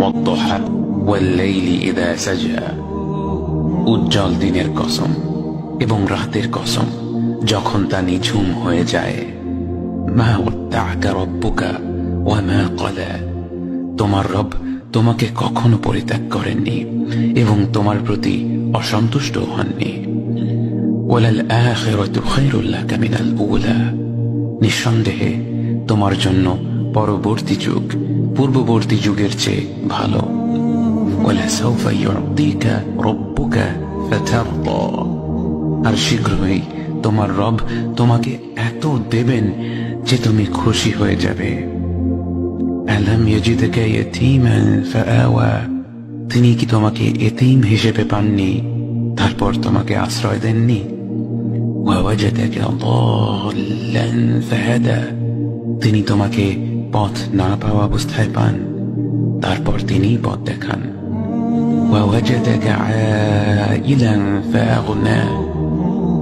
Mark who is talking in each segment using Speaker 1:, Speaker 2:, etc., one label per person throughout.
Speaker 1: والضحى والليل إذا سجى উজ্জ্বল দিনের কসম এবং রাতের কসম যখন তা নিঝুম হয়ে যায়। মা ওয়াদ্দাআকা রাব্বুকা ওয়া মা ক্বালা, তোমার রব তোমাকে কখনো পরিত্যাগ করেননি এবং তোমার প্রতি অসন্তুষ্ট হননি। ওয়ালাল আখিরাতু খায়রুল লাকা মিনাল উলা, নিঃসন্দেহে তোমার জন্য পরবর্তী যুগ পূর্ববর্তী যুগের চেয়ে ভালো। ওয়ালাসাউফা ইউতিকা রাব্বুকা ফাতারদা, আর শীঘ্রই তোমার রব তোমাকে এত দেবেন যে তুমি খুশি হয়ে যাবে। আলাম ইয়াজিদকা ইয়াতীমান ফাআওয়া, তিনি কি তোমাকে এতিম হিসেবে পাননি তারপর তোমাকে আশ্রয় দেননি? ওয়াওয়াজাদাকা দাল্লান ফাহাদা, তিনি তোমাকে পথ না পাওয়া অবস্থায় পান তারপর তিনি পথ দেখান। ওয়াওয়াজাদাকা আইলান ফাআগনা,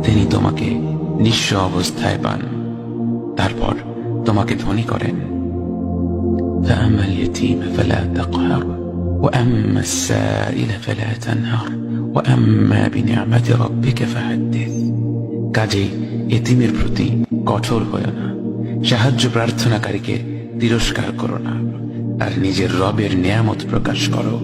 Speaker 1: তিনি তোমাকে নিঃস্ব অবস্থায় পান তারপর তোমাকে ধনী করেন। فأما اليتيم فلا تقهر وأما السائل فلا تنهر وأما بنعمة ربك فحدث, কাজেই এতিমের প্রতি কঠোর হয়ো না, সাহায্য প্রার্থনাকারীকে তিরস্কার করো না, আর নিজের রবের নিয়ামত প্রকাশ করো।